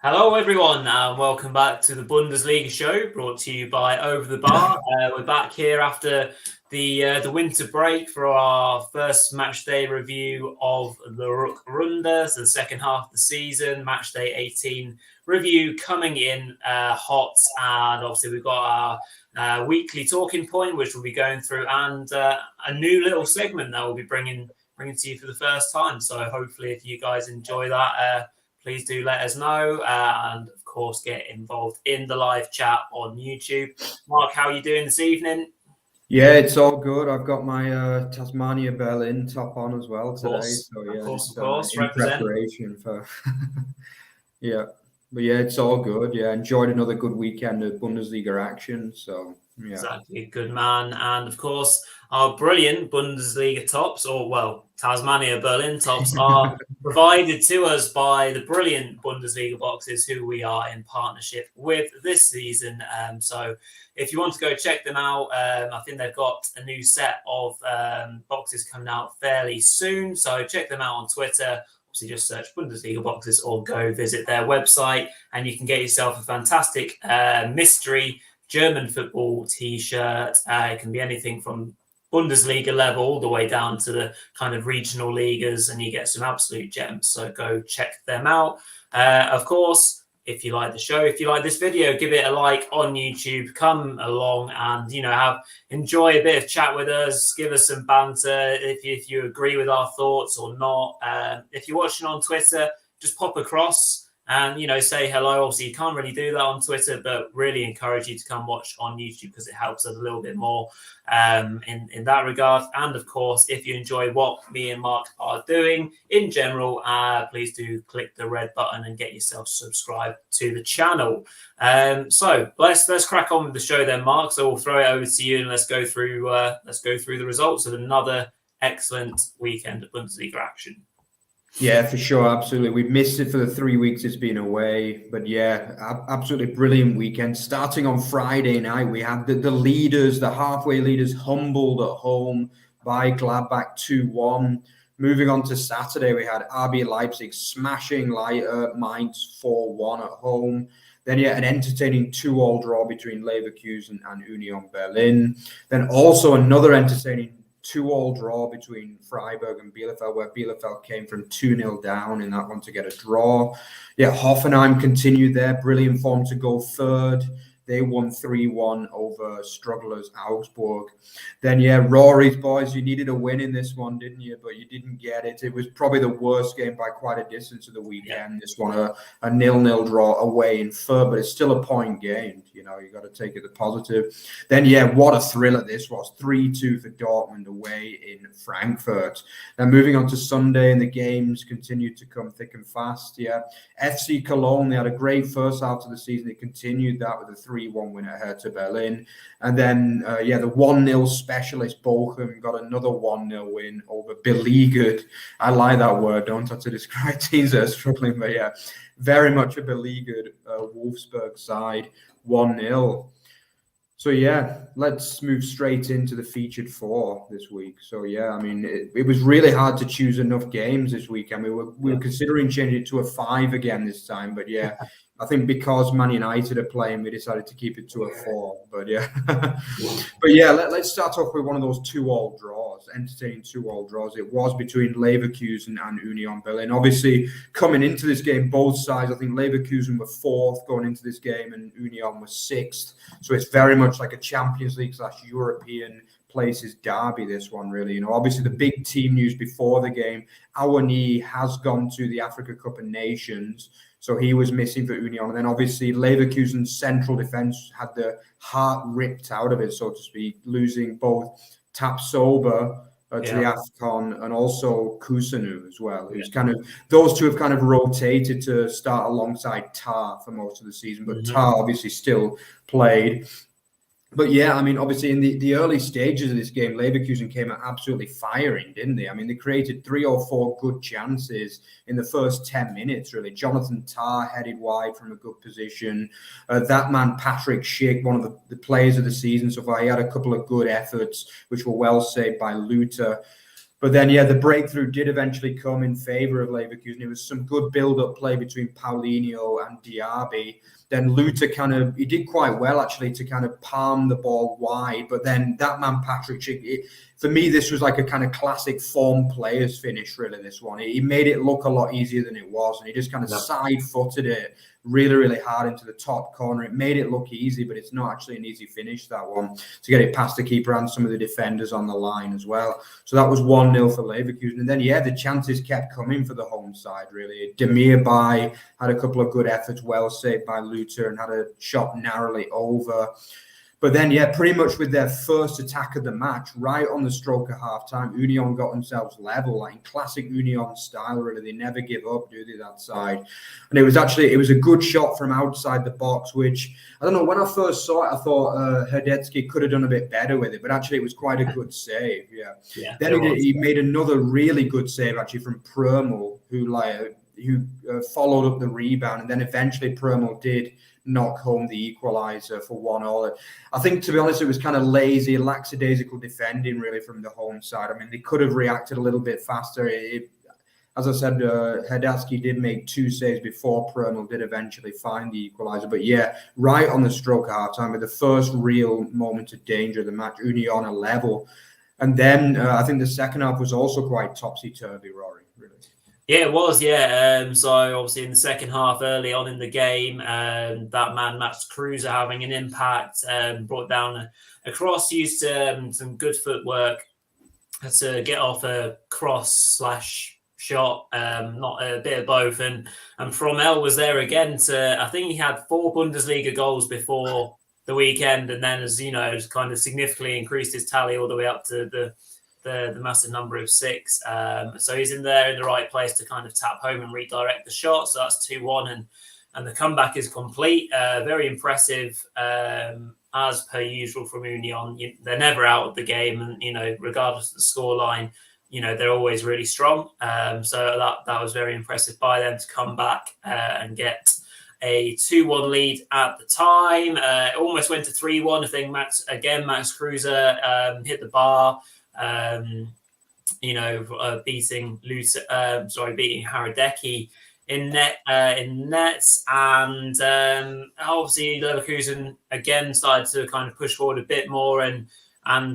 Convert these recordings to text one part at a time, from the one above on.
Hello, everyone, and welcome back to the Bundesliga Show, brought to you by Over the Bar. We're back here after the winter break for our first Matchday review of the Rückrunde, so the second half of the season. Matchday 18 review coming in hot, and obviously we've got our weekly talking point, which we'll be going through, and a new little segment that we'll be bringing to you for the first time. So hopefully, if you guys enjoy that. Please do let us know, and of course, get involved in the live chat on YouTube. Mark, how are you doing this evening? Yeah, it's all good. I've got my Tasmania Berlin top on as well today. So yeah, of course, in preparation for yeah. But yeah, it's all good. Yeah, enjoyed another good weekend of Bundesliga action. So yeah, exactly, good man. And of course, our brilliant Bundesliga tops, Tasmania Berlin tops, are provided to us by the brilliant Bundesliga Boxes, who we are in partnership with this season. So if you want to go check them out, I think they've got a new set of boxes coming out fairly soon. So check them out on Twitter. Obviously, just search Bundesliga Boxes or go visit their website, and you can get yourself a fantastic mystery German football t-shirt. It can be anything from Bundesliga level all the way down to the kind of regional leaguers, and you get some absolute gems. So go check them out. Of course, if you like the show, if you like this video, give it a like on YouTube. Come along and enjoy a bit of chat with us. Give us some banter if you agree with our thoughts or not. If you're watching on Twitter, just pop across and say hello. Obviously, you can't really do that on Twitter, but really encourage you to come watch on YouTube because it helps us a little bit more in that regard. And of course, if you enjoy what me and Mark are doing in general, please do click the red button and get yourself subscribed to the channel. So let's crack on with the show then, Mark. So we'll throw it over to you and let's go through the results of another excellent weekend of Bundesliga action. Yeah, for sure. Absolutely. We've missed it for the 3 weeks it's been away. But yeah, absolutely brilliant weekend. Starting on Friday night, we had the leaders, the halfway leaders, humbled at home by Gladbach 2-1. Moving on to Saturday, we had RB Leipzig smashing Mainz 4-1 at home. Then, yeah, an entertaining 2-2 draw between Leverkusen and Union Berlin. Then also another entertaining 2-2 draw between Freiburg and Bielefeld, where Bielefeld came from 2-0 down in that one to get a draw. Yeah, Hoffenheim continued their brilliant form to go third. They won 3-1 over strugglers Augsburg. Then, yeah, Rory's boys, you needed a win in this one, didn't you? But you didn't get it. It was probably the worst game by quite a distance of the weekend. Yeah. This one, a 0-0 draw away in Fürth, but it's still a point gained. You got to take it the positive. Then, yeah, what a thriller this was. 3-2 for Dortmund away in Frankfurt. Now, moving on to Sunday, and the games continued to come thick and fast. Yeah, FC Köln, they had a great first half of the season. They continued that with a 3-1 win at Hertha Berlin. And then, the 1-0 specialist Bochum got another 1-0 win over beleaguered. I like that word, don't I, to describe teams that are struggling. But yeah, very much a beleaguered Wolfsburg side, 1-0. So yeah, let's move straight into the featured four this week. So yeah, I mean, it was really hard to choose enough games this weekend. We were considering changing it to a 5 again this time, but yeah, I think because Man United are playing, we decided to keep it to a 4. But yeah, let's start off with one of those 2-2 draws, entertaining 2-2 draws. It was between Leverkusen and Union Berlin. Obviously, coming into this game, both sides, I think Leverkusen were 4th going into this game, and Union was 6th. So it's very much like a Champions League / European places derby, this one, really. Obviously the big team news before the game, Awani has gone to the Africa Cup of Nations, so he was missing for Union. And then obviously Leverkusen's central defence had the heart ripped out of it, so to speak, losing both Tapsoba to the AFCON and also Kusanu as well. Who's those two have kind of rotated to start alongside Tar for most of the season, but Tar obviously still played. But yeah, I mean, obviously in the early stages of this game, Leverkusen came out absolutely firing, didn't they? I mean, they created 3 or 4 good chances in the first 10 minutes, really. Jonathan Tah headed wide from a good position. That man, Patrick Schick, one of the players of the season so far, he had a couple of good efforts, which were well saved by Luther. But then, yeah, the breakthrough did eventually come in favour of Leverkusen. It was some good build-up play between Paulinho and Diaby. Then Luther he did quite well, actually, to kind of palm the ball wide. But then that man, Patrick Schick, for me, this was like a kind of classic form players finish, really, this one. He made it look a lot easier than it was. And he just kind of side-footed it really, really hard into the top corner. It made it look easy, but it's not actually an easy finish, that one, to get it past the keeper and some of the defenders on the line as well. So that was 1-0 for Leverkusen. And then, yeah, the chances kept coming for the home side, really. Demir Bay had a couple of good efforts, well saved by Luther, and had a shot narrowly over. But then, yeah, pretty much with their first attack of the match, right on the stroke of half-time, Union got themselves level, like in classic Union style, really. They never give up, do they, that side? And it was a good shot from outside the box, which, I don't know, when I first saw it, I thought Herdetsky could have done a bit better with it, but actually it was quite a good save, yeah. Then he made another really good save, actually, from Prömel, who followed up the rebound, and then eventually Prömel did knock home the equaliser for 1-1. I think, to be honest, it was kind of lazy, lackadaisical defending, really, from the home side. I mean, they could have reacted a little bit faster. As I said, Herdetsky did make 2 saves before Prömel did eventually find the equaliser. But yeah, right on the stroke of half-time, with the first real moment of danger of the match, Union a level. And then I think the second half was also quite topsy-turvy, Rory, really. Yeah, it was, yeah. So obviously in the second half, early on in the game, that man, Max Kruse, having an impact, brought down a cross, used some good footwork to get off a cross/shot, not a bit of both. And Fromel was there again I think he had 4 Bundesliga goals before the weekend, and then, as you know, has kind of significantly increased his tally all the way up to the massive number of 6. So he's in there in the right place to kind of tap home and redirect the shot. So that's 2-1, and the comeback is complete. Very impressive, as per usual from Union. They're never out of the game, and regardless of the scoreline, they're always really strong. So that was very impressive by them to come back and get a 2-1 lead at the time. It almost went to 3-1. I think Max Kruse hit the bar. Beating Haradecky in nets, and obviously Leverkusen again started to kind of push forward a bit more, and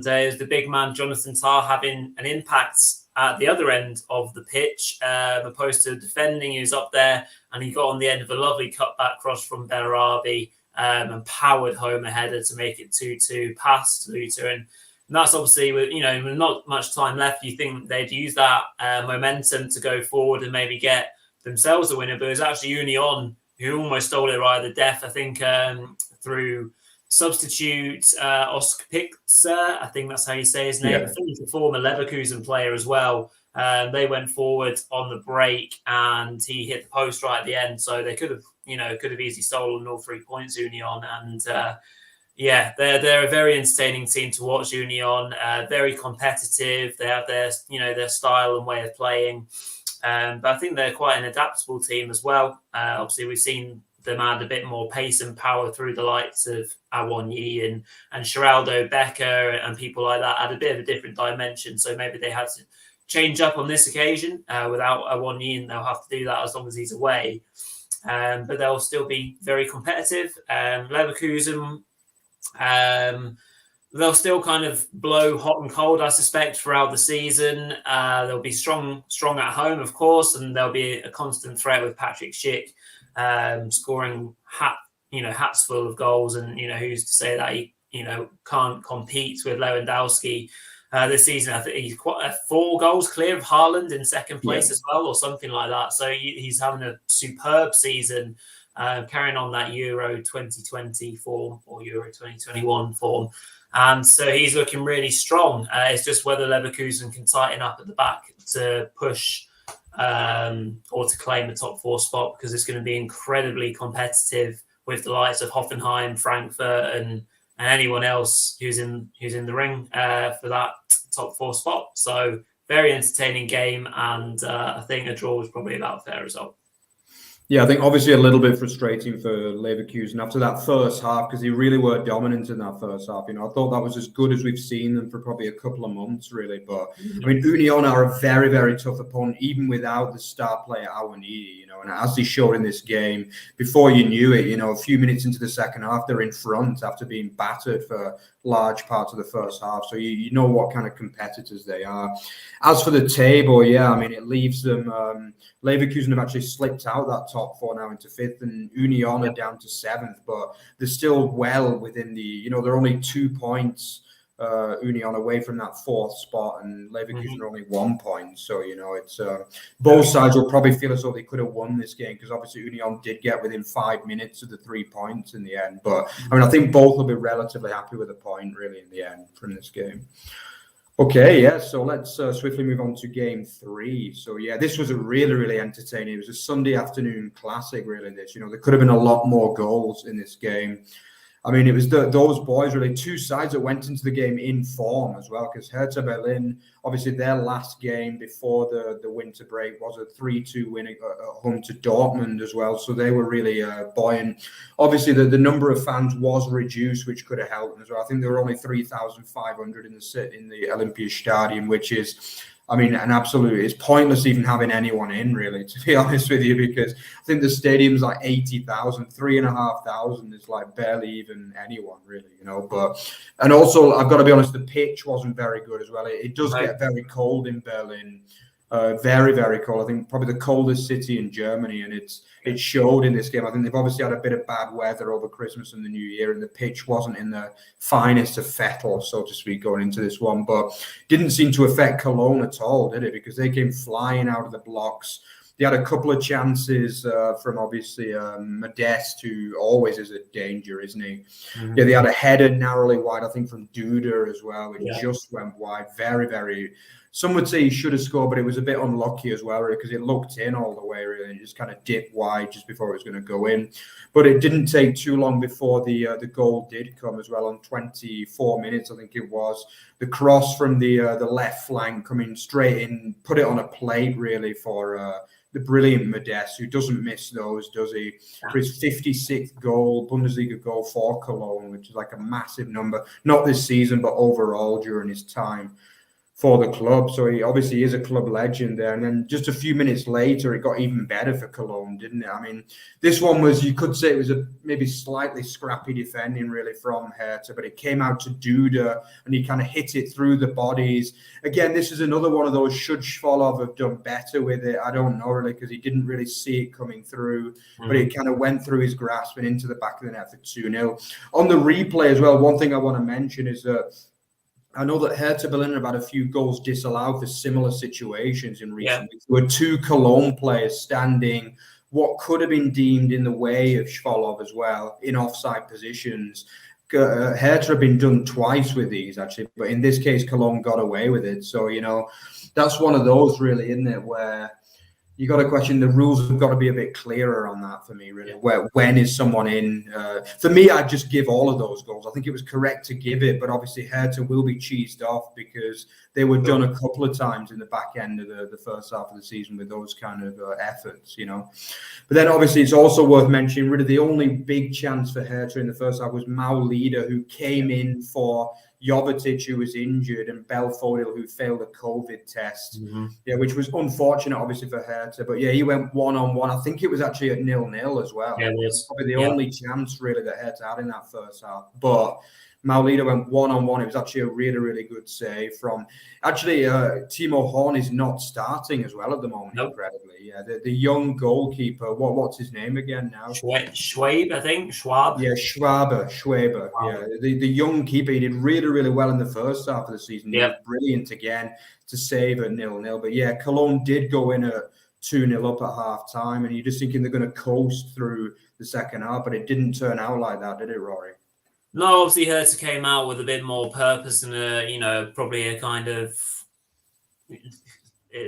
there's the big man Jonathan Tah having an impact at the other end of the pitch, opposed to defending. He was up there, and he got on the end of a lovely cutback cross from Bellarabi, and powered home a header to make it 2-2 past Luther. And that's obviously, with not much time left, you think they'd use that momentum to go forward and maybe get themselves a winner. But it was actually Union who almost stole it right at the death, I think, through substitute Oscar Petre, I think that's how you say his name. Yeah. I think he's a former Leverkusen player as well. They went forward on the break, and he hit the post right at the end. So they could have easily stolen all 3 points, Union. And yeah, they're a very entertaining team to watch. Union, very competitive. They have their style and way of playing, but I think they're quite an adaptable team as well. Obviously, we've seen them add a bit more pace and power through the likes of Awoniyi and Geraldo Becker and people like that. Add a bit of a different dimension. So maybe they had to change up on this occasion without Awoniyi, and they'll have to do that as long as he's away. But they'll still be very competitive. Leverkusen. They'll still kind of blow hot and cold, I suspect, throughout the season. They'll be strong at home, of course, and they'll be a constant threat with Patrick Schick scoring hats full of goals. And who's to say that he can't compete with Lewandowski this season? I think he's 4 goals clear of Haaland in second place as well, or something like that. So he's having a superb season. Carrying on that Euro 2020 form or Euro 2021 form. And so he's looking really strong. It's just whether Leverkusen can tighten up at the back to push or to claim the top 4 spot, because it's going to be incredibly competitive with the likes of Hoffenheim, Frankfurt, and anyone else who's in the ring for that top 4 spot. So very entertaining game, and I think a draw was probably about a fair result. Yeah, I think obviously a little bit frustrating for Leverkusen after that first half because they really were dominant in that first half. I thought that was as good as we've seen them for probably a couple of months, really. But I mean, Union are a very, very tough opponent, even without the star player Awoniyi. And as they showed in this game, before you knew it, a few minutes into the second half, they're in front after being battered for large parts of the first half. So you know what kind of competitors they are. As for the table, yeah, I mean, it leaves them. Leverkusen have actually slipped out that top four now into fifth, and Union are down to seventh, but they're still well within the. They're only 2 points. Union away from that fourth spot, and Leverkusen are only 1 point. So it's both sides will probably feel as though they could have won this game because obviously Union did get within 5 minutes of the 3 points in the end. But I mean, I think both will be relatively happy with a point really in the end from this game. Okay, yeah. So let's swiftly move on to game 3. So yeah, this was a really, really entertaining. It was a Sunday afternoon classic, really. There could have been a lot more goals in this game. I mean, it was those boys, really, two sides that went into the game in form as well, because Hertha Berlin, obviously their last game before the winter break was a 3-2 win at home to Dortmund as well. So they were really buoyant. Obviously, the number of fans was reduced, which could have helped as well. I think there were only 3,500 in the Olympiastadion, which is... I mean, and absolutely, it's pointless even having anyone in, really, to be honest with you, because I think the stadium's like 80,000, 3,500 is like barely even anyone, really, and also, I've got to be honest, the pitch wasn't very good as well. It does get very cold in Berlin, very, very cold. I think probably the coldest city in Germany, and it showed in this game. I think they've obviously had a bit of bad weather over Christmas and the New Year, and the pitch wasn't in the finest of fettle, so to speak, going into this one. But didn't seem to affect Cologne at all, did it? Because they came flying out of the blocks. They had a couple of chances from obviously Modeste, who always is a danger, isn't he? Mm-hmm. Yeah, they had a header narrowly wide, I think, from Duda as well, which just went wide. Very, very... Some would say he should have scored, but it was a bit unlucky as well, because it looked in all the way, really, and just kind of dipped wide just before it was going to go in. But it didn't take too long before the goal did come as well. On 24 minutes, I think it was, the cross from the left flank coming straight in, put it on a plate, really, for the brilliant Modeste, who doesn't miss those, does he? For his 56th goal, Bundesliga goal for Cologne, which is like a massive number, not this season, but overall during his time for the club. So he obviously is a club legend there. And then just a few minutes later, it got even better for Cologne, didn't it? I mean, this one was, you could say it was a maybe slightly scrappy defending really from Hertha, but it came out to Duda and he kind of hit it through the bodies. Again, this is another one of those, should Schwolow have done better with it? I don't know really, because he didn't really see it coming through, but it kind of went through his grasp and into the back of the net for 2-0. On the replay as well, one thing I want to mention is that I know that Hertha Berlin have had a few goals disallowed for similar situations in recent weeks. There were two Cologne players standing what could have been deemed in the way of Schwolow as well in offside positions. Hertha have been done twice with these, actually, but in this case, Cologne got away with it. So, that's one of those, really, isn't it, where you got to question the rules have got to be a bit clearer on that for me, really. When is someone in? For me, I'd just give all of those goals. I think it was correct to give it, but obviously Hertha will be cheesed off because they were done a couple of times in the back end of the first half of the season with those kind of efforts, But then obviously it's also worth mentioning, really, the only big chance for Hertha in the first half was Maulida, who came in for Jovetic, who was injured, and Belfodil, who failed a COVID test, which was unfortunate, obviously, for Hertha. But he went one-on-one. I think it was actually at 0-0 as well. Yeah, it was probably the only chance, really, that Hertha had in that first half. But Maulida went one-on-one. It was actually a really, really good save from... Actually, Timo Horn is not starting as well at the moment, incredibly. Yeah, the young goalkeeper, what's his name again now? Schwab, I think. Schwab. Yeah, Schwaber. Wow. Yeah, the young keeper, he did really, really well in the first half of the season. He was brilliant again to save at 0-0. But Cologne did go in at 2-0 up at half-time, and you're just thinking they're going to coast through the second half, but it didn't turn out like that, did it, Rory? No, obviously Hertha came out with a bit more purpose and probably a kind of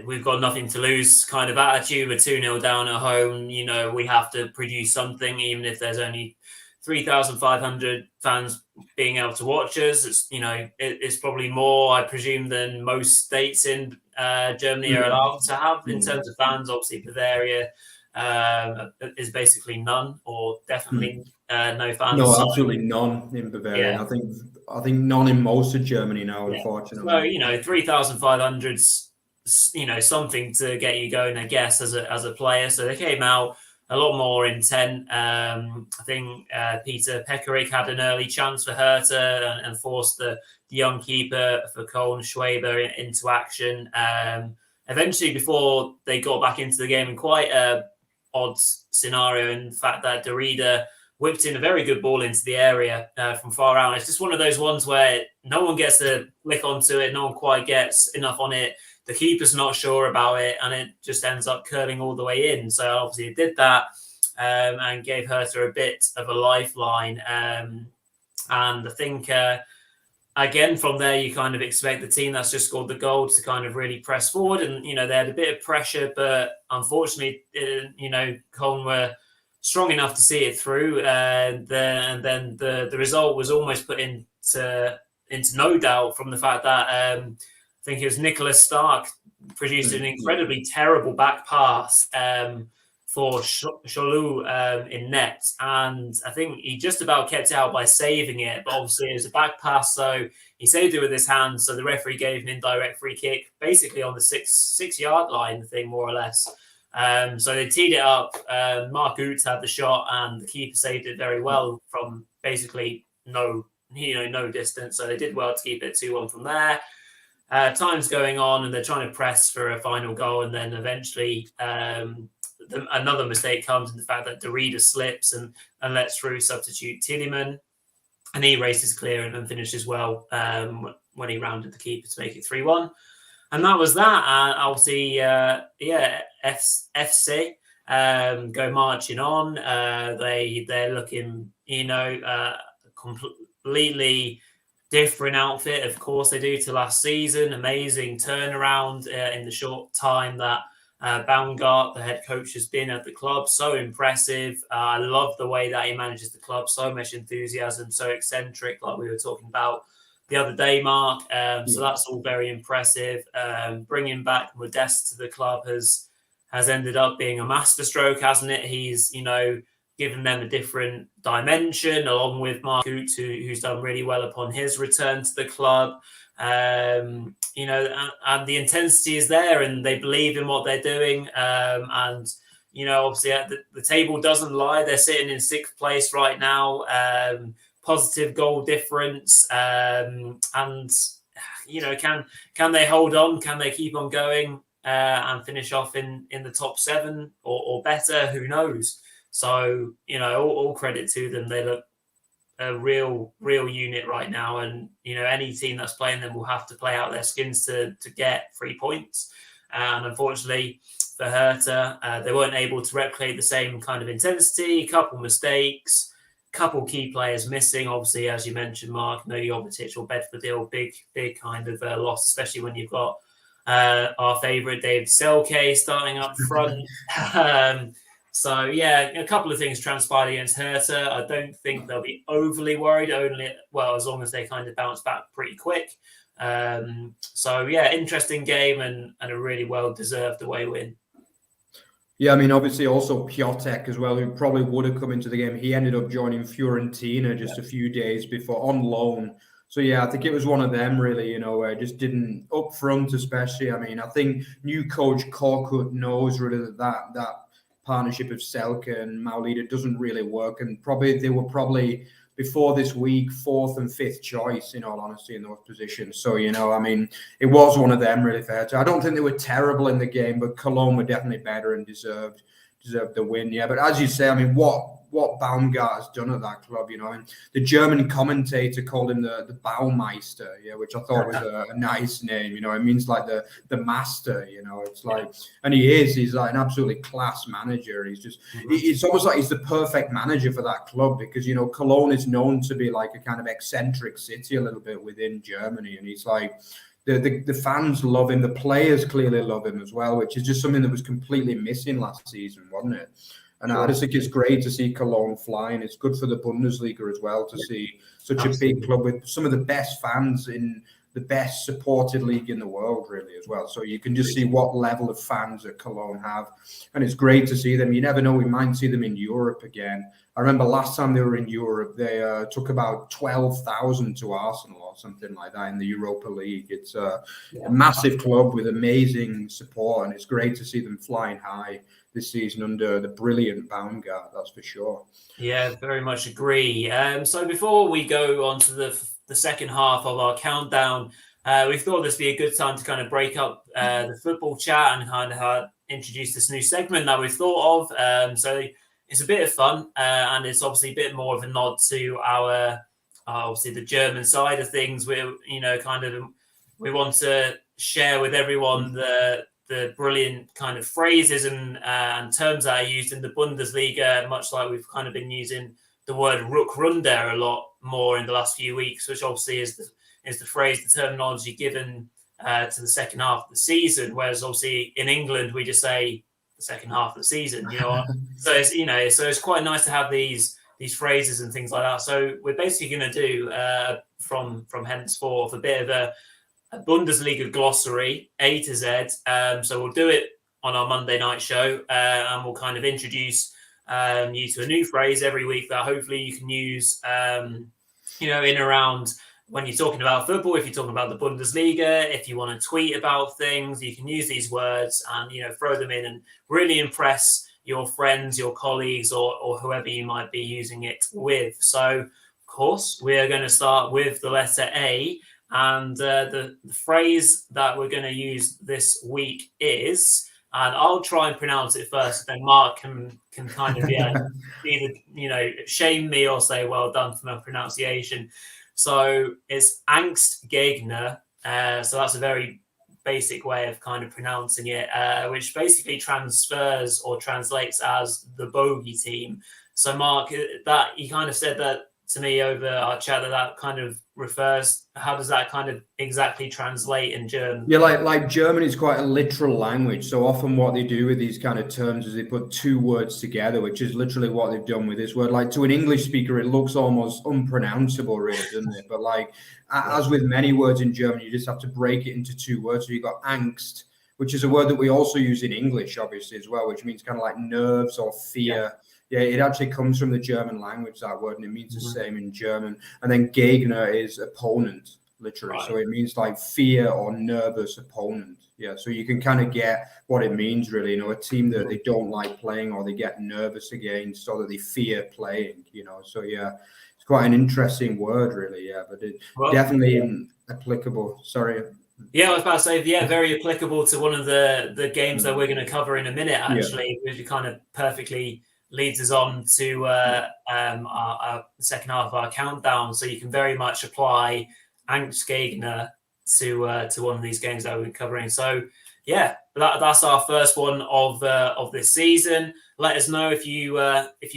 we've got nothing to lose kind of attitude. We're 2-0 down at home. We have to produce something, even if there's only 3,500 fans being able to watch us. It's probably more, I presume, than most states in Germany are allowed to have in terms of fans. Obviously, Bavaria is basically none, or definitely no fans. No, So, absolutely none in Bavaria. Yeah. I think none in most of Germany now, Yeah. unfortunately. So 3,500's something to get you going, I guess, as a player. So they came out a lot more intent. I think Peter Petre had an early chance for Hertha and forced the young keeper for Köln, Schwaber, into action. Eventually, before they got back into the game, in quite a odd scenario, in the fact that Derrida whipped in a very good ball into the area from far out. It's just one of those ones where no one gets a lick onto it, no one quite gets enough on it. The keeper's not sure about it, and it just ends up curling all the way in. So obviously it did that and gave Hertha a bit of a lifeline. And I think, again, from there, you kind of expect the team that's just scored the goal to kind of really press forward. And, they had a bit of pressure, but unfortunately, Köln were strong enough to see it through. And then the result was almost put into no doubt from the fact that I think it was Nicholas Stark produced an incredibly terrible back pass for Cholou in net. And I think he just about kept it out by saving it. But obviously it was a back pass, so he saved it with his hands. So the referee gave an indirect free kick, basically on the six-yard line, the thing, more or less. So they teed it up. Mark Rory had the shot, and the keeper saved it very well from basically no distance. So they did well to keep it 2-1 from there. Time's going on, and they're trying to press for a final goal, and then eventually another mistake comes in the fact that Derrida slips and lets through substitute Tiedemann, and he races clear and finishes well when he rounded the keeper to make it 3-1. And that was that. Obviously, FC go marching on. They're looking, completely different outfit. Of course, they do to last season. Amazing turnaround in the short time that Baumgart, the head coach, has been at the club. So impressive. I love the way that he manages the club. So much enthusiasm, so eccentric, like we were talking about the other day, Mark. So that's all very impressive. Bringing back Modeste to the club has ended up being a masterstroke, hasn't it? He's, given them a different dimension, along with Mark Rory, who's done really well upon his return to the club. And the intensity is there, and they believe in what they're doing. And obviously the table doesn't lie. They're sitting in 6th place right now. Positive goal difference. And can they hold on? Can they keep on going and finish off in the top 7 or better? Who knows? So, all credit to them. They look a real unit right now. And, any team that's playing them will have to play out their skins to get 3 points. And unfortunately for Hertha, they weren't able to replicate the same kind of intensity, a couple mistakes, couple key players missing. Obviously, as you mentioned, Mark, no Jovetic or Bedford, big kind of loss, especially when you've got our favourite David Selke starting up front. So, a couple of things transpired against Hertha. I don't think they'll be overly worried, as long as they kind of bounce back pretty quick. Interesting game and a really well-deserved away win. Yeah, I mean, obviously also Piotek as well, who probably would have come into the game. He ended up joining Fiorentina just a few days before on loan. So, I think it was one of them, really, just didn't up front, especially. I mean, I think new coach Korkut knows really that partnership of Selke and Maulida doesn't really work, and they were before this week 4th and 5th choice, in all honesty, in those positions. So I mean, it was one of them, really, fair. So I don't think they were terrible in the game, but Cologne were definitely better and deserved the win. But as you say, I mean, what Baumgart has done at that club, and the German commentator called him the Baumeister, which I thought was a nice name. It means like the master, it's like, and he's like an absolutely class manager. He's just, it's almost like he's the perfect manager for that club, because, Cologne is known to be like a kind of eccentric city a little bit within Germany. And he's like, the fans love him. The players clearly love him as well, which is just something that was completely missing last season, wasn't it? And I just think it's great to see Cologne flying. It's good for the Bundesliga as well to see such a big club with some of the best fans in the best supported league in the world, really, as well. So you can just see what level of fans that Cologne have. And it's great to see them. You never know, we might see them in Europe again. I remember last time they were in Europe, they took about 12,000 to Arsenal or something like that in the Europa League. It's a massive club with amazing support, and it's great to see them flying high this season under the brilliant Baumgart, that's for sure. Yeah, very much agree. So before we go on to the second half of our countdown, we thought this would be a good time to kind of break up the football chat and kind of introduce this new segment that we thought of. So it's a bit of fun, and it's obviously a bit more of a nod to our obviously the German side of things. We want to share with everyone the brilliant kind of phrases and terms that are used in the Bundesliga, much like we've kind of been using the word Rückrunde a lot more in the last few weeks, which obviously is the phrase, the terminology given to the second half of the season. Whereas obviously in England we just say the second half of the season, so it's quite nice to have these phrases and things like that. So we're basically going to do from henceforth a bit of a Bundesliga glossary, A to Z. So we'll do it on our Monday night show, and we'll kind of introduce you to a new phrase every week that hopefully you can use, in and around when you're talking about football. If you're talking about the Bundesliga, if you want to tweet about things, you can use these words and, throw them in and really impress your friends, your colleagues, or whoever you might be using it with. So, of course, we are going to start with the letter A. And the phrase that we're going to use this week is, and I'll try and pronounce it first, then Mark can kind of either shame me or say well done for my pronunciation. So it's Angstgegner. So that's a very basic way of kind of pronouncing it, which basically transfers or translates as the bogey team. So Mark, that you kind of said that to me over our chat, that kind of refers, how does that kind of exactly translate in German? Yeah, like German is quite a literal language. So often what they do with these kind of terms is they put two words together, which is literally what they've done with this word. Like to an English speaker, it looks almost unpronounceable, really, doesn't it? But like, as with many words in German, you just have to break it into two words. So you've got Angst, which is a word that we also use in English, obviously, as well, which means kind of like nerves or fear. Yeah, it actually comes from the German language, that word, and it means the same in German. And then Gegner is opponent, literally. Right. So it means like fear or nervous opponent. Yeah, so you can kind of get what it means, really. A team that they don't like playing or they get nervous against or that they fear playing, So, yeah, it's quite an interesting word, really, yeah. But it definitely applicable. Sorry. Yeah, I was about to say, very applicable to one of the games that we're going to cover in a minute, actually, which kind of perfectly leads us on to our second half of our countdown. So you can very much apply Angstgegner to one of these games that we're covering. So that's our first one of this season. Let us know if you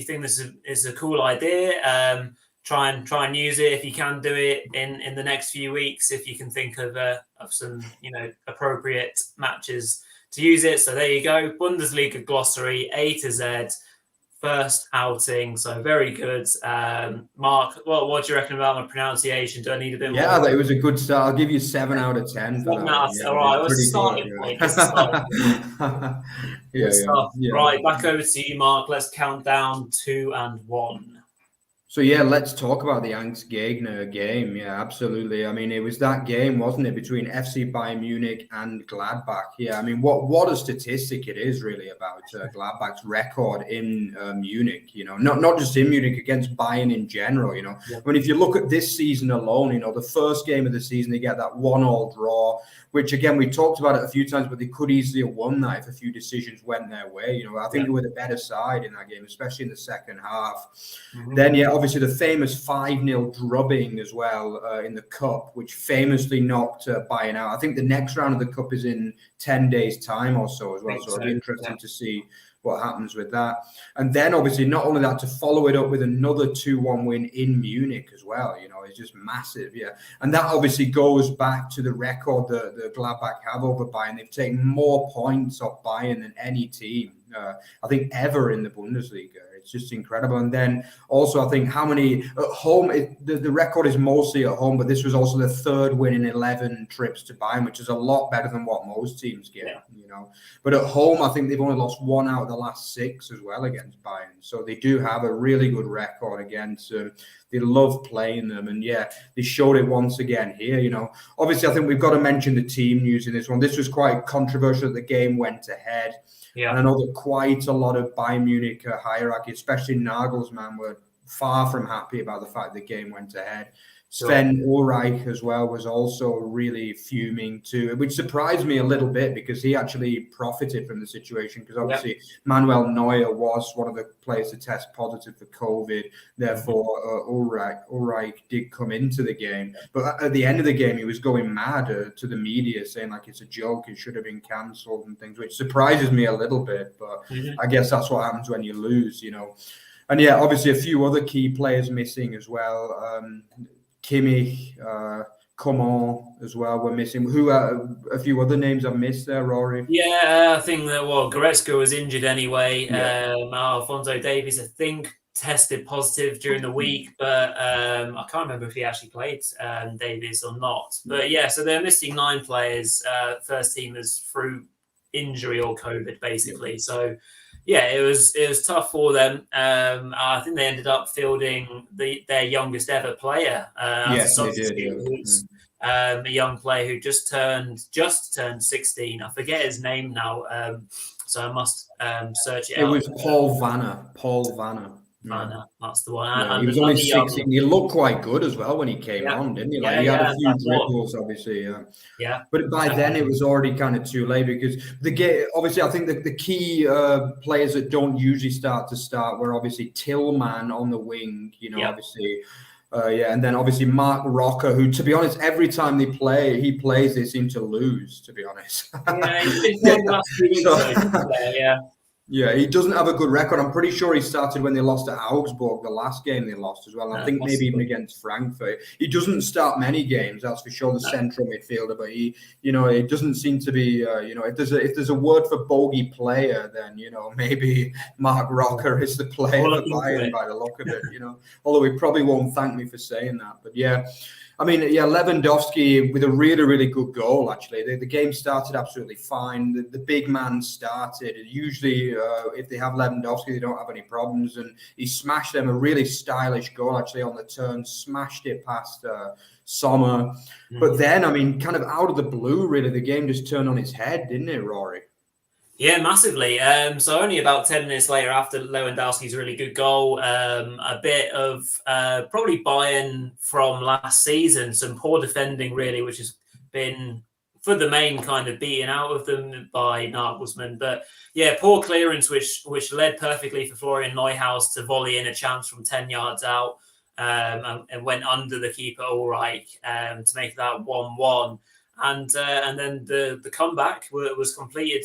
think this is a cool idea. Try and use it if you can do it in the next few weeks. If you can think of some appropriate matches to use it. So there you go, Bundesliga glossary, A to Z. First outing, so very good. Mark, what do you reckon about my pronunciation? Do I need a bit more? Yeah, it was a good start. I'll give you 7 out of 10 for that. All right, it was a starting point. Good stuff. Yeah. Right, back over to you, Mark. Let's count down 2 and 1. So, let's talk about the Angstgegner game. Yeah, absolutely. I mean, it was that game, wasn't it, between FC Bayern Munich and Gladbach? Yeah, I mean, what a statistic it is, really, about Gladbach's record in Munich, not just in Munich, against Bayern in general, I mean, if you look at this season alone, the first game of the season, they get that 1-1 draw, which, again, we talked about it a few times, but they could easily have won that if a few decisions went their way. I think they were the better side in that game, especially in the second half. Mm-hmm. Then, obviously the famous 5-0 drubbing as well in the Cup, which famously knocked Bayern out. I think the next round of the Cup is in 10 days' time or so as well. So it'll be interesting to see what happens with that. And then obviously not only that, to follow it up with another 2-1 win in Munich as well, it's just massive. Yeah. And that obviously goes back to the record that the Gladbach have over Bayern. They've taken more points off Bayern than any team, I think, ever in the Bundesliga. It's just incredible. And then also, I think how many at home, the record is mostly at home, but this was also the third win in 11 trips to Bayern, which is a lot better than what most teams get, But at home, I think they've only lost 1 out of the last 6 as well against Bayern. So they do have a really good record against them. They love playing them. And they showed it once again here, Obviously, I think we've got to mention the team news in this one. This was quite controversial that the game went ahead. Yeah. And I know that quite a lot of Bayern Munich hierarchy, especially Nagelsmann, were far from happy about the fact the game went ahead. Sven Ulreich as well was also really fuming too, which surprised me a little bit because he actually profited from the situation because obviously Manuel Neuer was one of the players to test positive for COVID. Therefore, Ulreich did come into the game. But at the end of the game, he was going mad to the media saying like it's a joke, it should have been cancelled and things, which surprises me a little bit. But I guess that's what happens when you lose, And obviously a few other key players missing as well. Kimmich, Coman as well were missing. Who a few other names I missed there, Rory? Yeah, I think that Goretzka was injured anyway. Alphonso Davies, I think, tested positive during the week, but I can't remember if he actually played Davies or not. But so they're missing 9 players, first teamers through injury or COVID, basically. So. Yeah, it was tough for them. I think they ended up fielding their youngest ever player as a substitute. A young player who just turned 16. I forget his name now, so I must search it out. It was Paul Vanna. That's the one. He was only 16. He looked quite good as well when he came on, didn't he? He had a few dribbles, obviously. But by then it was already kind of too late because the game. Obviously, I think the key players that don't usually start were obviously Tillman on the wing. Obviously. And then obviously Mark Rocker, who, to be honest, every time he plays, they seem to lose, to be honest. He doesn't have a good record. I'm pretty sure he started when they lost to Augsburg, the last game they lost as well. And I think maybe even against Frankfurt. He doesn't start many games, that's for sure, the central midfielder. But it doesn't seem to be, if there's a word for bogey player, then, maybe Mark Rocker is the player for Bayern by the look of it, Although he probably won't thank me for saying that. But Lewandowski with a really, really good goal, actually. The game started absolutely fine. The big man started. Usually, if they have Lewandowski, they don't have any problems. And he smashed them a really stylish goal, actually, on the turn. Smashed it past Sommer. But then, kind of out of the blue, really, the game just turned on its head, didn't it, Rory? Yeah, massively. So only about 10 minutes later after Lewandowski's really good goal, a bit of probably Bayern from last season, some poor defending really, which has been for the main kind of beating out of them by Nagelsmann. But poor clearance, which led perfectly for Florian Neuhaus to volley in a chance from 10 yards out and went under the keeper Ulreich to make that 1-1. And then the comeback was completed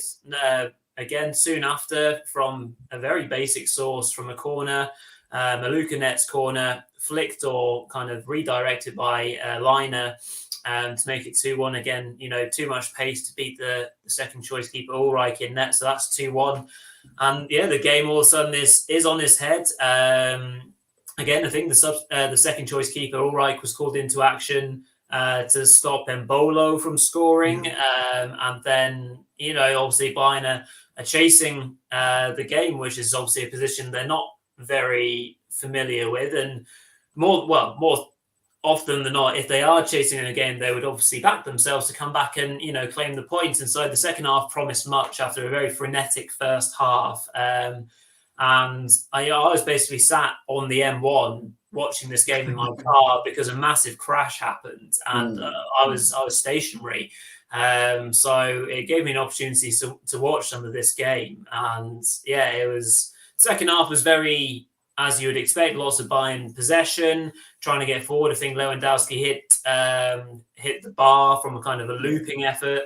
again soon after from a very basic source from a corner, a Luka Netz corner, flicked or kind of redirected by Liner to make it 2-1 again. Too much pace to beat the second choice keeper Ulreich in net, so that's 2-1. And the game all of a sudden is on his head. Again, I think the second choice keeper Ulreich was called into action to stop Embolo from scoring. And then, obviously Bayern are chasing the game, which is obviously a position they're not very familiar with. And more often than not, if they are chasing in a game, they would obviously back themselves to come back and, claim the points. And so the second half promised much after a very frenetic first half. And I was basically sat on the M1 watching this game in my car because a massive crash happened and I was stationary. So it gave me an opportunity to watch some of this game. And it was second half was very, as you would expect, lots of Bayern possession, trying to get forward. I think Lewandowski hit the bar from a kind of a looping effort.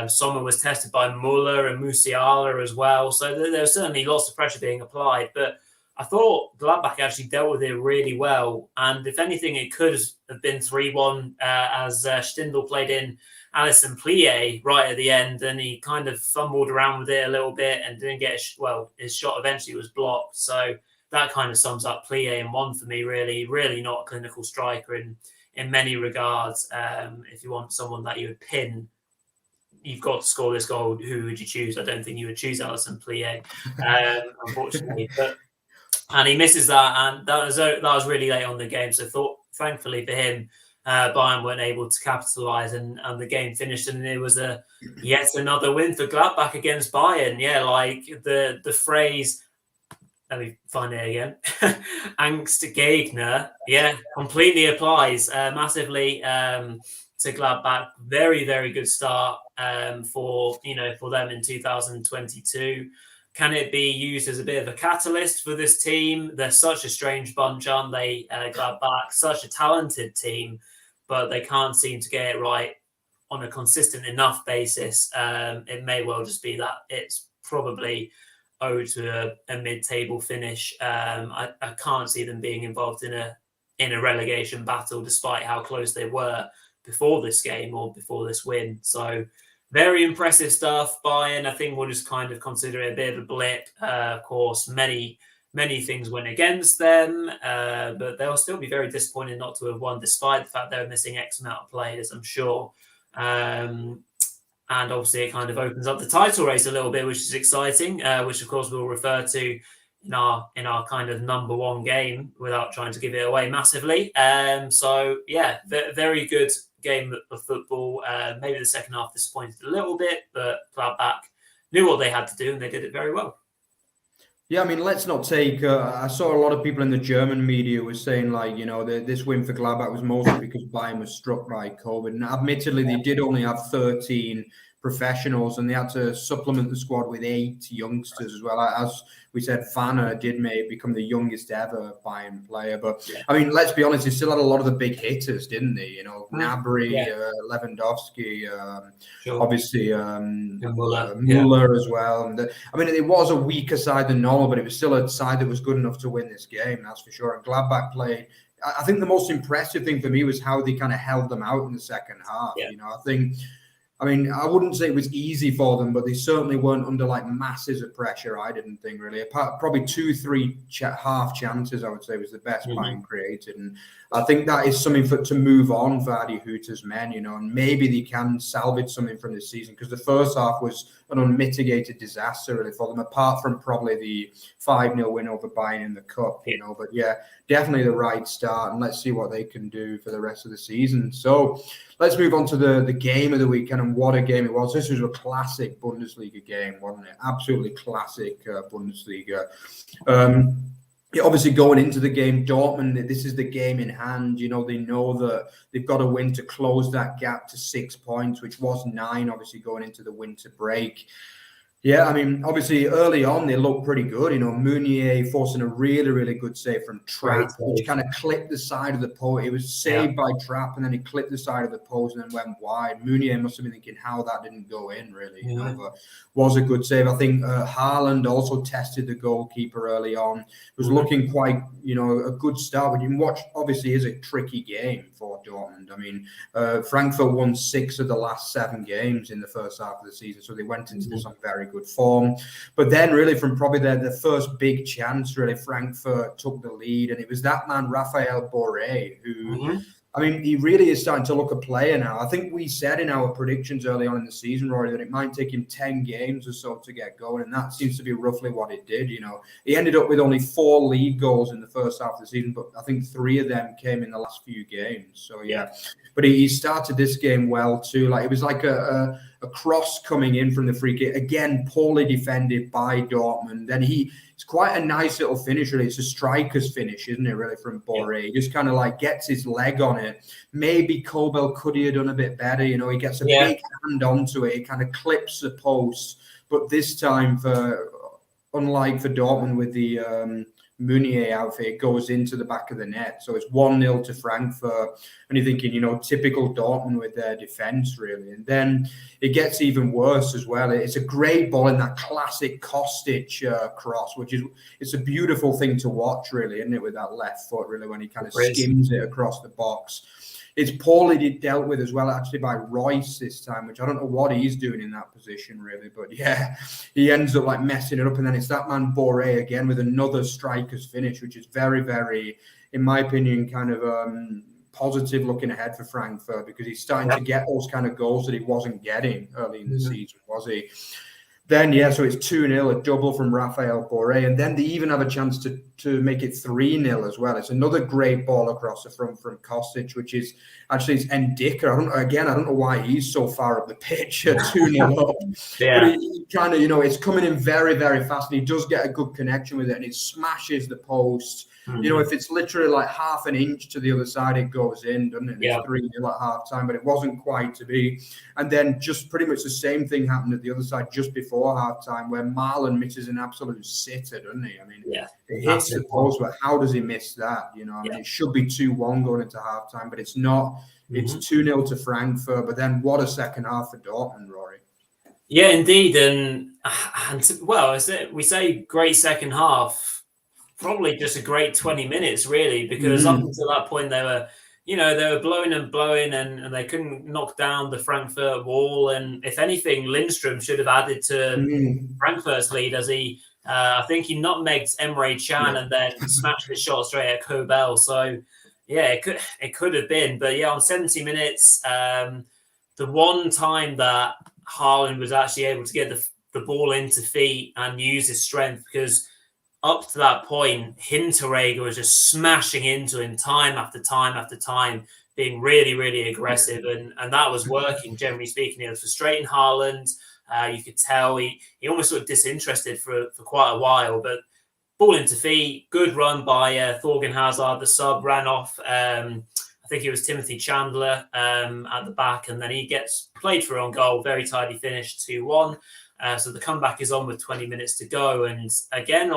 Sommer was tested by Muller and Musiala as well. So there was certainly lots of pressure being applied. But I thought Gladbach actually dealt with it really well. And if anything, it could have been 3-1 as Stindl played in Alisson Plie right at the end. And he kind of fumbled around with it a little bit and didn't get his shot eventually was blocked. So that kind of sums up Plie in one for me, really not a clinical striker in many regards. If you want someone that you would pin, you've got to score this goal. Who would you choose? I don't think you would choose Alison Plie, unfortunately. And he misses that, and that was really late on the game. So thankfully for him, Bayern weren't able to capitalise, and the game finished, and it was yet another win for Gladbach against Bayern. Yeah, like the phrase. Let me find it again. Angstgegner, yeah, completely applies massively to Gladbach. Very, very good start for them in 2022. Can it be used as a bit of a catalyst for this team? They're such a strange bunch, aren't they? Gladbach, such a talented team, but they can't seem to get it right on a consistent enough basis. It may well just be that it's probably owed to a mid-table finish. I can't see them being involved in a relegation battle, despite how close they were before this game or before this win. So very impressive stuff. Bayern, I think we'll just kind of consider it a bit of a blip. Of course, many things went against them, but they'll still be very disappointed not to have won, despite the fact they're missing X amount of players, I'm sure. And obviously it kind of opens up the title race a little bit, which is exciting, which of course we'll refer to in our kind of number one game without trying to give it away massively. So yeah, very good game of football. Maybe the second half disappointed a little bit, but Gladbach knew what they had to do and they did it very well. Yeah, I mean, let's not take. I saw a lot of people in the German media were saying, like, this win for Gladbach was mostly because Bayern was struck by COVID. And admittedly, they did only have 13 professionals, and they had to supplement the squad with 8 youngsters as well. As we said, Vanna did become the youngest ever Bayern player. But I mean, let's be honest, they still had a lot of the big hitters, didn't they? Gnabry, Lewandowski, sure. Obviously Müller as well. And I mean, it was a weaker side than normal, but it was still a side that was good enough to win this game, that's for sure. And Gladbach played. I think the most impressive thing for me was how they kind of held them out in the second half. Yeah. I wouldn't say it was easy for them, but they certainly weren't under like masses of pressure. I didn't think really. Probably 2-3 half chances, I would say, was the best Bayern created. And I think that is something to move on for Adi Hütter's men, and maybe they can salvage something from this season, because the first half was an unmitigated disaster really for them, apart from probably the 5-0 win over Bayern in the cup, But yeah, definitely the right start, and let's see what they can do for the rest of the season. So let's move on to the game of the weekend, and what a game it was. This was a classic Bundesliga game, wasn't it? Absolutely classic Bundesliga. Obviously, going into the game, Dortmund, this is the game in hand. They know that they've got to win to close that gap to 6 points, which was 9, obviously, going into the winter break. Yeah, I mean, obviously, early on, they looked pretty good. Meunier forcing a really, really good save from Trapp, which kind of clipped the side of the post. It was saved by Trapp, and then he clipped the side of the post and then went wide. Meunier must have been thinking how that didn't go in, really. But was a good save. I think Haaland also tested the goalkeeper early on. It was looking quite, a good start. But you can watch, obviously, is a tricky game for Dortmund. I mean, Frankfurt won 6 of the last 7 games in the first half of the season, so they went into this on very good form. But then really from probably the first big chance, really, Frankfurt took the lead, and it was that man, Raphael Borré, who, I mean, he really is starting to look a player now. I think we said in our predictions early on in the season, Rory, that it might take him 10 games or so to get going, and that seems to be roughly what it did. He ended up with only 4 league goals in the first half of the season, but I think 3 of them came in the last few games. So yeah, but he started this game well too. Like, it was like a cross coming in from the free kick, again poorly defended by Dortmund. Then it's quite a nice little finish, really. It's a striker's finish, isn't it, really, from Borré? He just kind of like gets his leg on it. Maybe Kobel could have done a bit better. He gets a big hand onto it. He kind of clips the post. But this time, unlike for Dortmund with the Meunier outfit, it goes into the back of the net. So it's 1-0 to Frankfurt. And you're thinking, typical Dortmund with their defence, really. And then it gets even worse as well. It's a great ball in that classic Kostic cross, it's a beautiful thing to watch, really, isn't it, with that left foot, really, when he kind of skims it across the box. it's poorly dealt with as well, actually, by Royce this time, which I don't know what he's doing in that position, really. But yeah, he ends up like messing it up. And then it's that man Boré again with another striker's finish, which is very, very, in my opinion, kind of positive looking ahead for Frankfurt, because he's starting to get those kind of goals that he wasn't getting early in the season, was he? Then, so it's 2-0, a double from Raphael Boré. And then they even have a chance to make it 3-0 as well. It's another great ball across the front from Kostic, which is actually it's Ndicka. I don't know why he's so far up the pitch at 2-0 up. But he kind of, it's coming in very, very fast. And he does get a good connection with it. And it smashes the post. If it's literally like half an inch to the other side, it goes in, doesn't it? It's 3-0 at half time, but it wasn't quite to be. And then just pretty much the same thing happened at the other side just before half time, where Marlon misses an absolute sitter, doesn't he? I mean, it hits the post, but how does he miss that? It should be 2-1 going into half time, but it's not. It's 2-0 to Frankfurt, but then what a second half for Dortmund, Rory. Yeah, indeed. And well, we say great second half. Probably just a great 20 minutes, really, because up until that point, they were blowing and blowing and they couldn't knock down the Frankfurt wall. And if anything, Lindstrom should have added to Frankfurt's lead, as I think he nutmegged Emre Can and then smashed the shot straight at Kobel. So, it could have been. But, on 70 minutes, the one time that Haaland was actually able to get the ball into feet and use his strength, because up to that point, Hinteregger was just smashing into him time after time after time, being really, really aggressive. And that was working, generally speaking. It was frustrating Haaland. You could tell he almost looked disinterested for quite a while. But ball into feet, good run by Thorgan Hazard. The sub ran off, I think it was Timothy Chandler at the back. And then he gets played for on goal. Very tidy finish, 2-1. So the comeback is on with 20 minutes to go. And again,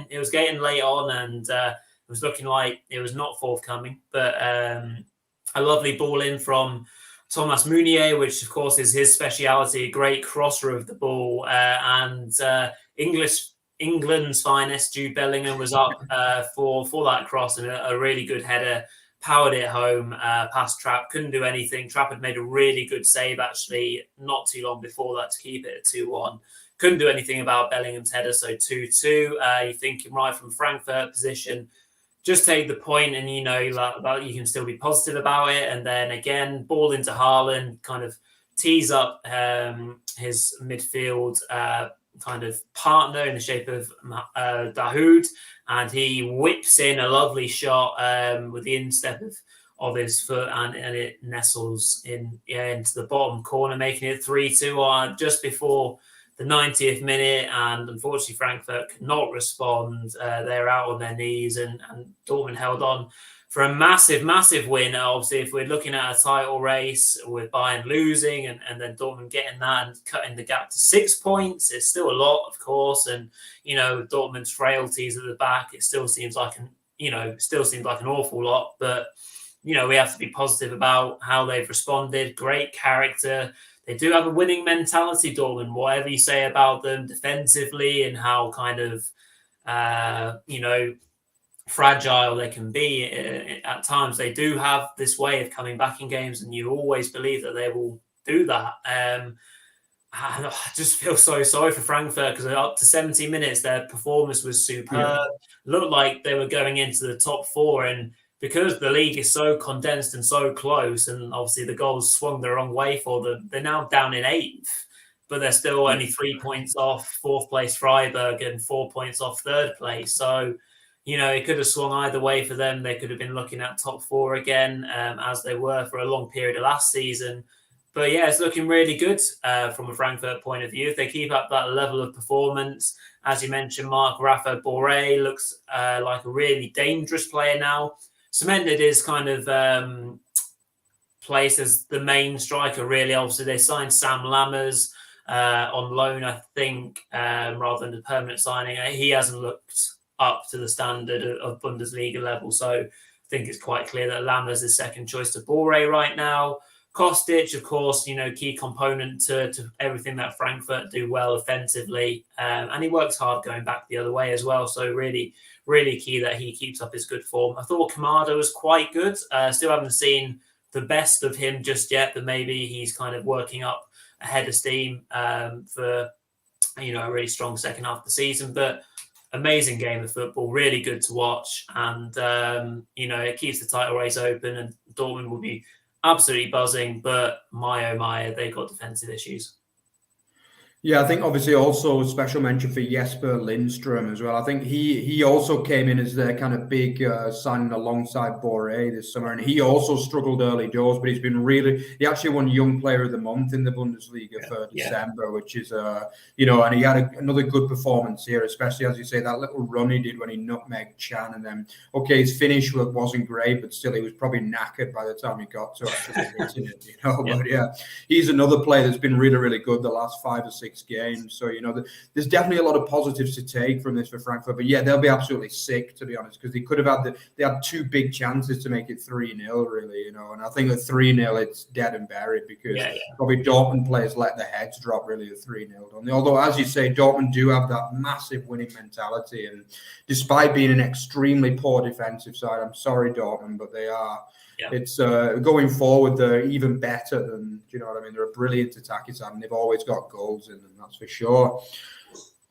it was getting late on and it was looking like it was not forthcoming. But a lovely ball in from Thomas Meunier, which, of course, is his speciality, a great crosser of the ball. And England's finest, Jude Bellingham, was up for that cross, and a really good header. Powered it home past Trapp. Couldn't do anything. Trapp had made a really good save, actually, not too long before that to keep it at 2-1. Couldn't do anything about Bellingham's header, so 2-2. You think right from Frankfurt position, just take the point and that you can still be positive about it. And then again, ball into Haaland, kind of tees up his midfield kind of partner in the shape of Dahoud. And he whips in a lovely shot with the instep of his foot, and it nestles into the bottom corner, making it 3-2 just before the 90th minute. And unfortunately, Frankfurt could not respond. They're out on their knees, and Dortmund held on for a massive, massive win. Obviously, if we're looking at a title race with Bayern losing and then Dortmund getting that and cutting the gap to 6 points, it's still a lot, of course. And, Dortmund's frailties at the back, it still seems like an awful lot. But, we have to be positive about how they've responded. Great character. They do have a winning mentality, Dortmund, whatever you say about them defensively and how kind of, fragile they can be at times. They do have this way of coming back in games, and you always believe that they will do that. I just feel so sorry for Frankfurt, because up to 70 minutes, their performance was superb. Looked like they were going into the top four, and because the league is so condensed and so close, and obviously the goals swung the wrong way for them, they're now down in 8th, but they're still only 3 points off 4th place Freiburg and 4 points off 3rd place. So, it could have swung either way for them. They could have been looking at top 4 again, as they were for a long period of last season. But it's looking really good from a Frankfurt point of view. If they keep up that level of performance, as you mentioned, Mark, Raphael Boré looks like a really dangerous player now. Cemented his kind of place as the main striker, really. Obviously, they signed Sam Lammers on loan, I think, rather than a permanent signing. He hasn't looked up to the standard of Bundesliga level. So I think it's quite clear that Lammers is second choice to Boré right now. Kostic, of course, key component to everything that Frankfurt do well offensively. And he works hard going back the other way as well. So really, really key that he keeps up his good form. I thought Kamada was quite good. Still haven't seen the best of him just yet, but maybe he's kind of working up a head of steam for a really strong second half of the season. But amazing game of football, really good to watch, and it keeps the title race open, and Dortmund will be absolutely buzzing. But my oh my, they got defensive issues. Yeah, I think obviously also a special mention for Jesper Lindström as well. I think he also came in as their kind of big signing alongside Boré this summer, and he also struggled early doors, but he actually won Young Player of the Month in the Bundesliga for December, which is and he had another good performance here, especially as you say, that little run he did when he nutmegged Chan, and then his finish wasn't great, but still he was probably knackered by the time he got to actually hitting it, But yeah, he's another player that's been really, really good the last 5 or 6 games. So, there's definitely a lot of positives to take from this for Frankfurt. But yeah, they'll be absolutely sick, to be honest, because they could have they had 2 big chances to make it 3-0, really, And I think at 3-0, it's dead and buried because probably Dortmund players let their heads drop really at 3-0. Although, as you say, Dortmund do have that massive winning mentality. And despite being an extremely poor defensive side, I'm sorry, Dortmund, but they are. Yeah. It's going forward, they're even better than, do you know what I mean? They're a brilliant attacking side, and they've always got goals in them, that's for sure.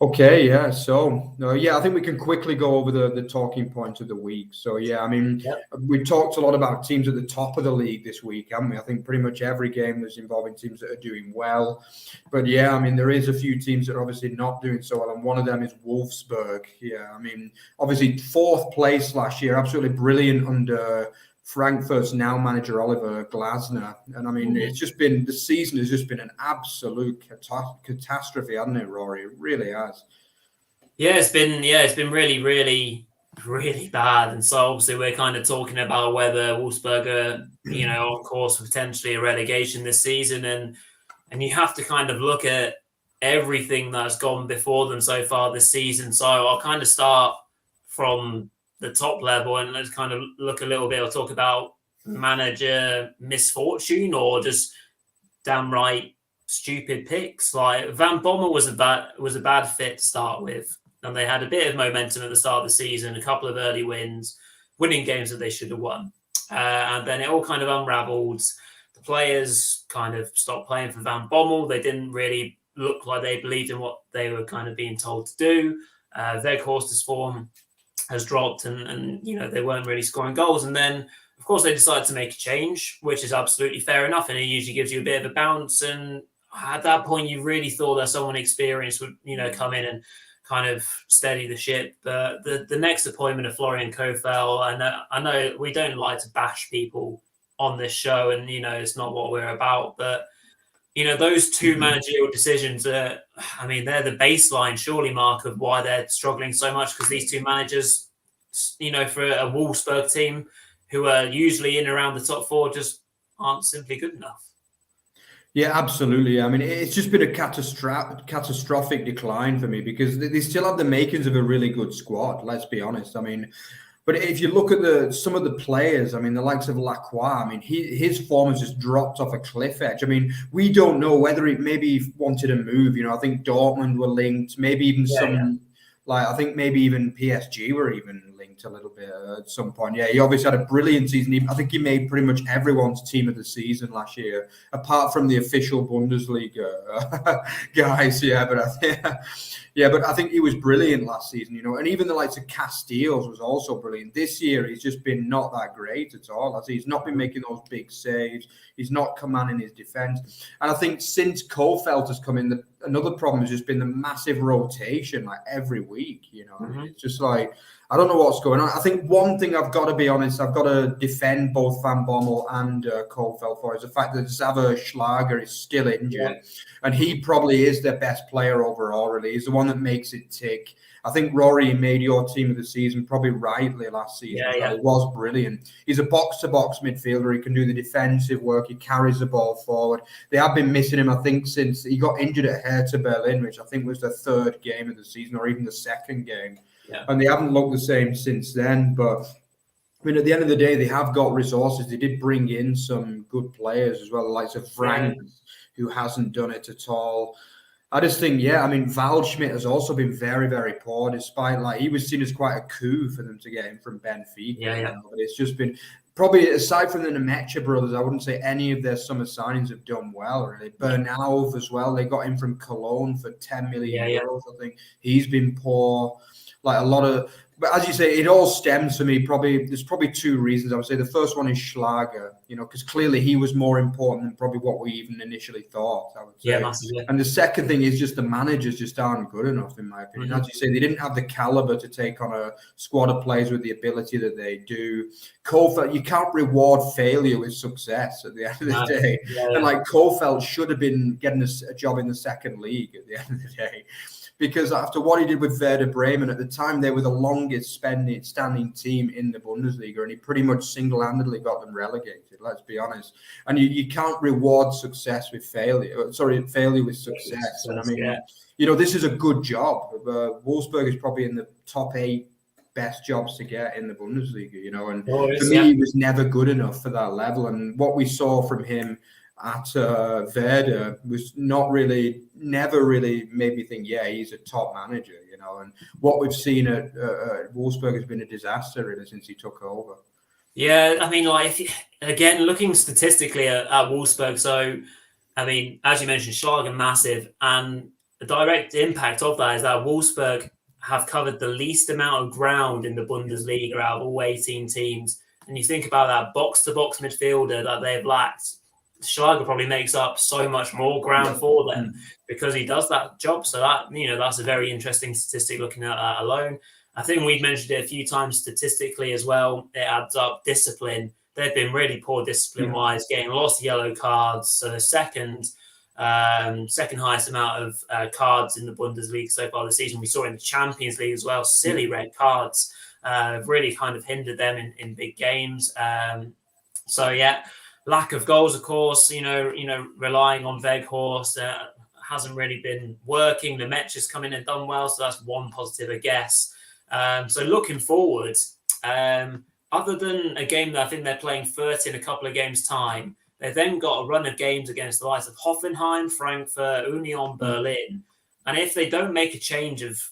Okay, yeah. So, I think we can quickly go over the talking points of the week. So, we talked a lot about teams at the top of the league this week, haven't we? I think pretty much every game is involving teams that are doing well. But, there is a few teams that are obviously not doing so well, and one of them is Wolfsburg. Yeah, obviously 4th place last year, absolutely brilliant under Frankfurt's now manager Oliver Glasner, and the season has just been an absolute catastrophe, hasn't it, Rory? It really has. Yeah, it's been really, really, really bad. And so obviously we're kind of talking about whether Wolfsburg are, on course for potentially a relegation this season, and you have to kind of look at everything that's gone before them so far this season. So I'll kind of start from the top level, and let's kind of look a little bit. I'll talk about manager misfortune or just downright stupid picks. Like Van Bommel was a bad fit to start with, and they had a bit of momentum at the start of the season, a couple of early wins, winning games that they should have won, and then it all kind of unraveled. The players kind of stopped playing for Van Bommel. They didn't really look like they believed in what they were kind of being told to do. Weghorst's form has dropped, and they weren't really scoring goals. And then, of course, they decided to make a change, which is absolutely fair enough, and it usually gives you a bit of a bounce. And at that point, you really thought that someone experienced would, come in and kind of steady the ship. But the next appointment of Florian Kohfeldt, and I know we don't like to bash people on this show, and it's not what we're about, but those 2 managerial decisions are, they're the baseline, surely, Mark, of why they're struggling so much, because these 2 managers, for a Wolfsburg team who are usually in around the top 4, just aren't simply good enough. Yeah, absolutely. It's just been a catastrophic decline for me, because they still have the makings of a really good squad, let's be honest. But if you look at some of the players, the likes of Lacroix, his form has just dropped off a cliff edge. we don't know whether maybe he wanted to move. I think Dortmund were linked, maybe even I think maybe even PSG were even linked a little bit at some point. Yeah, he obviously had a brilliant season. I think he made pretty much everyone's team of the season last year, apart from the official Bundesliga guys. But I think he was brilliant last season, and even the likes of Casteels was also brilliant. This year, he's just been not that great at all. He's not been making those big saves. He's not commanding his defense. And I think since Kohfeldt has come in, another problem has just been the massive rotation, like every week, It's just like, I don't know what's going on. I think one thing I've got to be honest, I've got to defend both Van Bommel and Kohfeldt for is the fact that Xaver Schlager is still injured. And he probably is their best player overall, really. He's the one that makes it tick. I think Rory made your team of the season probably rightly last season. He was brilliant. He's a box-to-box midfielder. He can do the defensive work. He carries the ball forward. They have been missing him, I think, since he got injured at Hertha Berlin, which I think was the 3rd game of the season, or even the 2nd game. And they haven't looked the same since then. But at the end of the day, they have got resources. They did bring in some good players as well, the likes of Frank, who hasn't done it at all. I just think, I mean, Waldschmidt has also been very, very poor, despite like he was seen as quite a coup for them to get him from Benfica. Yeah. But it's just been probably, aside from the Nemecha brothers, I wouldn't say any of their summer signings have done well, really. Bernalv as well, they got him from Cologne for 10 million euros. I think he's been poor. Like a lot of, but as you say, it all stems for me. There's probably two reasons. I would say the first one is Schlager, because clearly he was more important than probably what we even initially thought. I would say. Yeah, massively. And the second thing is just the managers just aren't good enough, in my opinion. As you say, they didn't have the caliber to take on a squad of players with the ability that they do. Kofeld, you can't reward failure with success at the end of the day. And like Kofeld should have been getting a job in the second league at the end of the day. Because after what he did with Werder Bremen, at the time they were the longest standing team in the Bundesliga, and he pretty much single-handedly got them relegated, let's be honest. And you can't reward success with failure. Failure with success. And I mean, this is a good job. Wolfsburg is probably in the top 8 best jobs to get in the Bundesliga, and for me, he was never good enough for that level. And what we saw from him at Werder was never really made me think, he's a top manager, and what we've seen at Wolfsburg has been a disaster really since he took over. Yeah, I mean, again, looking statistically at Wolfsburg, so, I mean, as you mentioned, Schlager massive, and the direct impact of that is that Wolfsburg have covered the least amount of ground in the Bundesliga out of all 18 teams, and you think about that box-to-box midfielder that they've lacked, Schlager probably makes up so much more ground for them because he does that job. So that, that's a very interesting statistic looking at that alone. I think we've mentioned it a few times statistically as well. It adds up. Discipline. They've been really poor discipline-wise, getting lots of yellow cards. So the second highest amount of cards in the Bundesliga so far this season. We saw in the Champions League as well. Silly red cards have really kind of hindered them in big games. Lack of goals, of course, relying on Weghorst hasn't really been working. The Metch has come in and done well, so that's one positive, I guess. So looking forward, other than a game that I think they're playing 30 in a couple of games' time, they've then got a run of games against the likes of Hoffenheim, Frankfurt, Union Berlin. And if they don't make a change of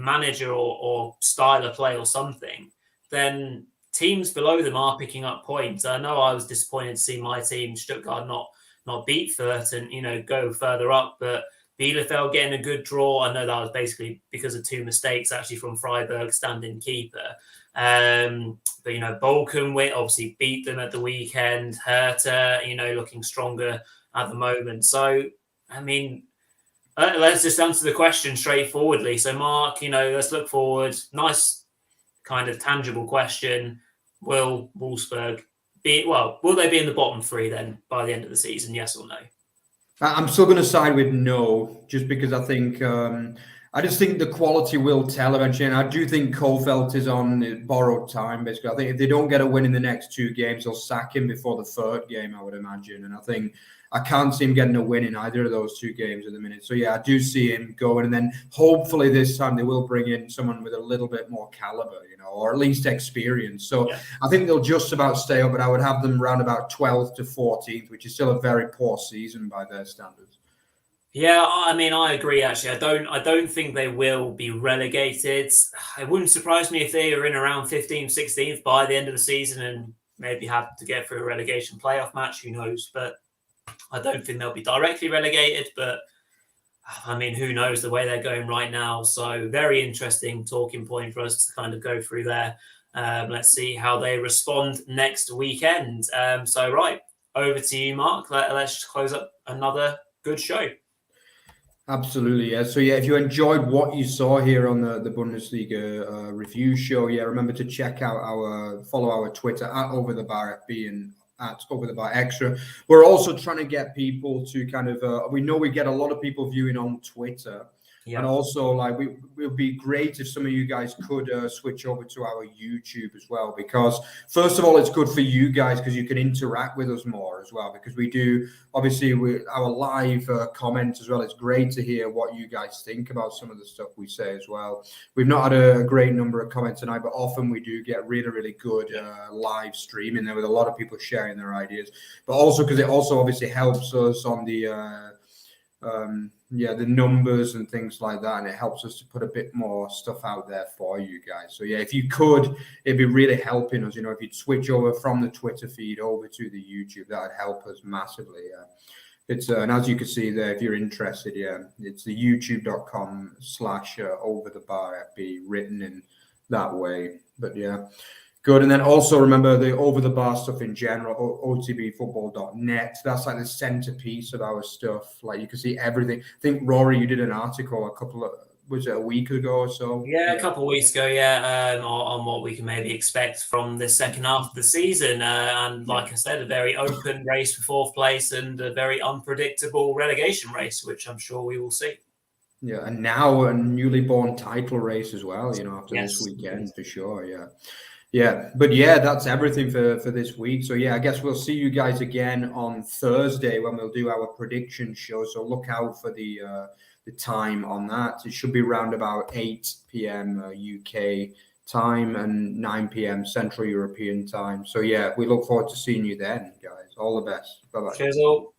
manager or style of play or something, then teams below them are picking up points. I know I was disappointed to see my team, Stuttgart, not beat Fürth and, go further up. But Bielefeld getting a good draw. I know that was basically because of 2 mistakes actually from Freiburg standing keeper. But, Bochum obviously beat them at the weekend. Hertha, looking stronger at the moment. So, I mean, let's just answer the question straightforwardly. So, Mark, let's look forward. Nice kind of tangible question. Will Wolfsburg will they be in the bottom 3 then by the end of the season? Yes or no? I'm still going to side with no, just because I think I just think the quality will tell eventually, and I do think Kofeld is on borrowed time. Basically, I think if they don't get a win in the next 2 games, they'll sack him before the 3rd game, I would imagine. And I think I can't see him getting a win in either of those 2 games at the minute. So I do see him going, and then hopefully this time they will bring in someone with a little bit more caliber, or at least experience. So I think they'll just about stay up, but I would have them around about 12th to 14th, which is still a very poor season by their standards. Yeah, I mean, I agree. Actually, I don't think they will be relegated. It wouldn't surprise me if they are in around 15th, 16th by the end of the season, and maybe have to get through a relegation playoff match. Who knows? But I don't think they'll be directly relegated. But I mean, who knows the way they're going right now? So very interesting talking point for us to kind of go through there. Let's see how they respond next weekend. Over to you, Mark. Let's close up another good show. Absolutely, yeah. So if you enjoyed what you saw here on the Bundesliga review show, remember to follow our Twitter at @OverTheBarFB and at @OverTheBarExtra. We're also trying to get people to kind of we know we get a lot of people viewing on Twitter. And also, it would be great if some of you guys could switch over to our YouTube as well, because first of all, it's good for you guys because you can interact with us more as well, because we do, obviously, our live comments as well. It's great to hear what you guys think about some of the stuff we say as well. We've not had a great number of comments tonight, but often we do get really, really good live streaming there with a lot of people sharing their ideas, but also because it also obviously helps us on the the numbers and things like that, and it helps us to put a bit more stuff out there for you guys. So yeah, if you could, it'd be really helping us. If you'd switch over from the Twitter feed over to the YouTube, that would help us massively. It's and as you can see there, if you're interested, it's the youtube.com/overthebarfb written in that way. But yeah, good. And then also remember the over the bar stuff in general, otbfootball.net. That's like the centerpiece of our stuff. Like you can see everything. I think Rory, you did an article was it a week ago or so? Yeah, a couple of weeks ago, on what we can maybe expect from the second half of the season. And like I said, a very open race for fourth place and a very unpredictable relegation race, which I'm sure we will see. Yeah, and now a newly born title race as well, after this weekend for sure, Yeah, but yeah, that's everything for this week. So yeah, I guess we'll see you guys again on Thursday when we'll do our prediction show. So look out for the time on that. It should be around about 8 p.m. UK time and 9 p.m. Central European time. So yeah, we look forward to seeing you then, guys. All the best. Bye-bye. Cheers all.